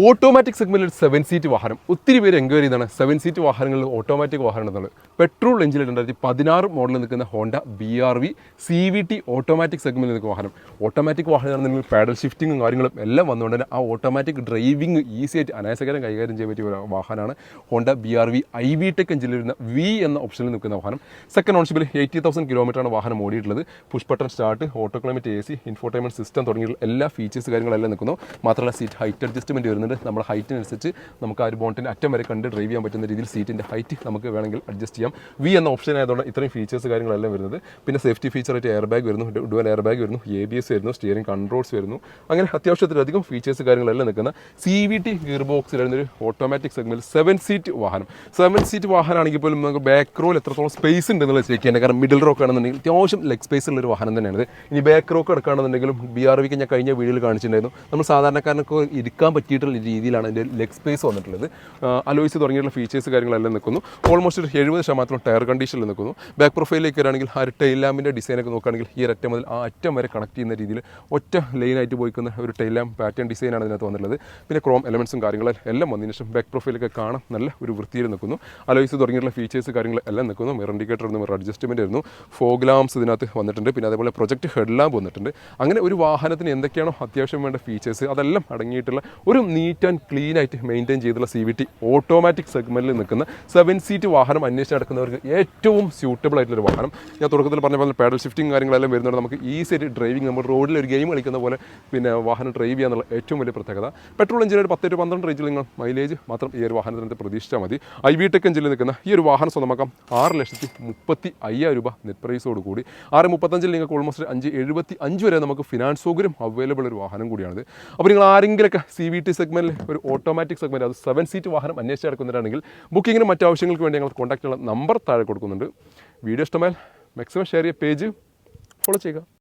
Automatic സെഗ്മെന്റിൽ 7 seat വാഹനം ഒത്തിരി പേര് എൻക്വയറി ചെയ്യുന്നതാണ് 7 സീറ്റ് വാഹനങ്ങളിൽ ഓട്ടോമാറ്റിക് വാഹനം എന്നുള്ളത്. പെട്രോൾ എഞ്ചിനിൽ 2016 മോഡലിൽ നിൽക്കുന്ന ഹോണ്ട BRV CVT ഓട്ടോമാറ്റിക് സെഗ്മെന്റിൽ നിൽക്കുന്ന വാഹനം. ഓട്ടോമാറ്റിക് വാഹനമാണെന്നുണ്ടെങ്കിൽ പാഡൽ ഷിഫ്റ്റിങ്ങും കാര്യങ്ങളും എല്ലാം വന്നുകൊണ്ട് തന്നെ ആ ഓട്ടോമാറ്റിക് ഡ്രൈവിംഗ് ഈസി ആയിട്ട് അനായാസകരം കൈകാര്യം ചെയ്യാൻ പറ്റിയ ഒരു വാഹനമാണ് ഹോണ്ട BRV iVTEC എഞ്ചിനിൽ വരുന്ന V എന്ന ഓപ്ഷനിൽ നിൽക്കുന്ന വാഹനം. സെക്കൻഡ് ഓൺഷിപ്പിൽ 80,000 കിലോമീറ്ററാണ് വാഹനം ഓടിയിട്ടുള്ളത്. Push button start, auto climate AC, infotainment system തുടങ്ങിയുള്ള എല്ലാ ഫീച്ചേഴ്സ് കാര്യങ്ങളെല്ലാം നിൽക്കുന്നു. മാത്രമല്ല സീറ്റ് ഹൈറ്റ് അഡ്ജസ്റ്റ്മെന്റ് വരുന്നുണ്ട്. നമ്മുടെ ഹൈറ്റിനനുസരിച്ച് നമുക്ക് ആ ഒരു ബോണ്ടിൻ്റെ അറ്റം വരെ കണ്ട് ഡ്രൈവ് ചെയ്യാൻ പറ്റുന്ന രീതിയിൽ സീറ്റിൻ്റെ ഹൈറ്റ് നമുക്ക് വേണമെങ്കിൽ അഡ്ജസ്റ്റ് ചെയ്യാം. V എന്ന ഓപ്ഷൻ ആയതുകൊണ്ട് ഇത്രയും ഫീച്ചേഴ്സ് കാര്യങ്ങളെല്ലാം വരുന്നത്. പിന്നെ സേഫ്റ്റി ഫീച്ചറായിട്ട് എയർ ബാഗ് വരുന്നു, ഡുവൽ എയർ ബാഗ് വരുന്നു, ABS വരുന്നു, സ്റ്റിയറിംഗ് കൺട്രോൾസ് വരുന്നു. അങ്ങനെ അത്യാവശ്യത്തിലധികം ഫീച്ചേഴ്സ് കാര്യങ്ങളെല്ലാം നിൽക്കുന്ന CVT ഗിയർ ബോക്സിൽ വരുന്നൊരു ഓട്ടോമാറ്റിക് സെഗ്മെന്റിൽ 7 സീറ്റ് വാഹനം. 7 സീറ്റ് വാഹനമാണെങ്കിൽ പോലും നമുക്ക് ബാക്ക് റോയിൽ എത്രത്തോളം സ്പേസ് ഉണ്ടെന്നുള്ളത് ചെക്ക് ചെയ്യാൻ. കാരണം മിഡിൽ റോക്ക് ആണെന്നുണ്ടെങ്കിൽ അത്യാവശ്യം ലെഗ് സ്പേസ് ഉള്ളൊരു വാഹനം തന്നെയാണ്. ഇനി ബാക്ക് റോക്ക് എടുക്കുകയാണെന്നുണ്ടെങ്കിലും BRVക്ക് ഞാൻ കഴിഞ്ഞ വീഡിയോയിൽ കാണിച്ചിട്ടുണ്ടായിരുന്നു. നമ്മൾ സാധാരണക്കാരനൊക്കെ ഇരിക്കാൻ പറ്റിയിട്ടുള്ള രീതിയിലാണ് അതിൻ്റെ ലെഗ് സ്പേസ് വന്നിട്ടുള്ളത്. അലോയ്സ് തുടങ്ങിയിട്ടുള്ള ഫീച്ചേഴ്സ് കാര്യങ്ങളെല്ലാം നിൽക്കുന്നു. ഓൾമോസ്റ്റ് ഒരു 70% ടയർ കണ്ടീഷനിൽ നിൽക്കുന്നു. ബാക്ക് പ്രൊഫൈലിലേക്ക് വരാണെങ്കിൽ ആ ഒരു ടെയിൽ ലാമ്പിൻ്റെ ഡിസൈനൊക്കെ നോക്കുകയാണെങ്കിൽ ഈ ഒരറ്റം മുതൽ ആ അറ്റം വരെ കണക്ട് ചെയ്യുന്ന രീതിയിൽ ഒറ്റ ലൈനായിട്ട് പോയിക്കുന്ന ഒരു ടെയിൽ ലാമ്പ് പാറ്റേൺ ഡിസൈനാണ് ഇതിനകത്ത് വന്നിട്ടുള്ളത്. പിന്നെ ക്രോം എലമെൻസും കാര്യങ്ങളും എല്ലാം വന്നതിന് ശേഷം ബാക്ക് പ്രൊഫൈലൊക്കെ കാണാൻ നല്ല ഒരു വൃത്തിയിൽ നിൽക്കുന്നു. അലോയ്സ് തുടങ്ങിയിട്ടുള്ള ഫീച്ചേഴ്സ് കാര്യങ്ങളെല്ലാം നിൽക്കുന്നു. മിറർ ഇൻഡിക്കേറ്റർ വരുന്നു, മിറർ അഡ്ജസ്റ്റ്മെൻറ്റ് വരുന്നു, ഫോഗ് ലാംപ്സ് ഇതിനകത്ത് വന്നിട്ടുണ്ട്. പിന്നെ അതേപോലെ പ്രൊജക്ട് ഹെഡ് ലാമ്പ് വന്നിട്ടുണ്ട്. അങ്ങനെ ഒരു വാഹനത്തിന് എന്തൊക്കെയാണോ അത്യാവശ്യം വേണ്ട ഫീച്ചേഴ്സ് അതെല്ലാം അടങ്ങിയിട്ടുള്ള ഒരു നീറ്റ് ആൻഡ് ക്ലീൻ ആയിട്ട് മെയിൻറ്റെയിൻ ചെയ്തുള്ള CVT ഓട്ടോമാറ്റിക് സെഗ്മെന്റിൽ നിൽക്കുന്ന 7 സീറ്റ് വാഹനം അന്വേഷിച്ച് നടക്കുന്നവർക്ക് ഏറ്റവും സ്യൂട്ടബിൾ ആയിട്ടുള്ളൊരു വാഹനം. ഞാൻ തുടക്കത്തിൽ പറഞ്ഞ പോലെ പാഡൽ ഷിഫ്റ്റിംഗ് കാര്യങ്ങളെല്ലാം വരുന്നുണ്ട്. നമുക്ക് ഈസി ആയിട്ട് ഡ്രൈവിംഗ്, നമ്മൾ റോഡിൽ ഒരു ഗെയിം കളിക്കുന്ന പോലെ പിന്നെ വാഹനം ഡ്രൈവ് ചെയ്യാന്നുള്ള ഏറ്റവും വലിയ പ്രത്യേകത. പെട്രോൾ എഞ്ചിന് ഒരു 10-12 റേഞ്ചിൽ നിങ്ങൾ മൈലേജ് മാത്രം ഈ ഒരു വാഹനത്തിനകത്ത് പ്രതീക്ഷിച്ചാൽ മതി. iVTEC എഞ്ചിനിൽ നിൽക്കുന്ന ഈ ഒരു വാഹനം സ്വന്തമാക്കാം 6,35,000 രൂപ നെറ്റ് പ്രൈസോട് കൂടി. 6,35,000 നിങ്ങൾക്ക് ഓൾമോസ്റ്റ് 5,75 വരെ നമുക്ക് ഫിനാൻസ് സൗകര്യം അവൈലബിൾ ഒരു വാഹനം കൂടിയാണിത്. അപ്പോൾ നിങ്ങൾ ആരെങ്കിലൊക്കെ CVT സെഗ്മെന്റിൽ ഒരു ഓട്ടോമാറ്റിക് സെഗ്മെന്റ്, അത് 7 സീറ്റ് വാഹനം അന്വേഷിച്ച് നടക്കുന്നവരാണെങ്കിൽ ബുക്കിങ്ങിനും മറ്റു ആവശ്യങ്ങൾക്ക് വേണ്ടി ഞങ്ങൾ കോൺടാക്ട് ചെയ്യുന്ന നമ്പർ താഴെ കൊടുക്കുന്നുണ്ട്. വീഡിയോ ഇഷ്ടമായാൽ മാക്സിമം ഷെയർ ചെയ്യുക, പേജ് ഫോളോ ചെയ്യുക.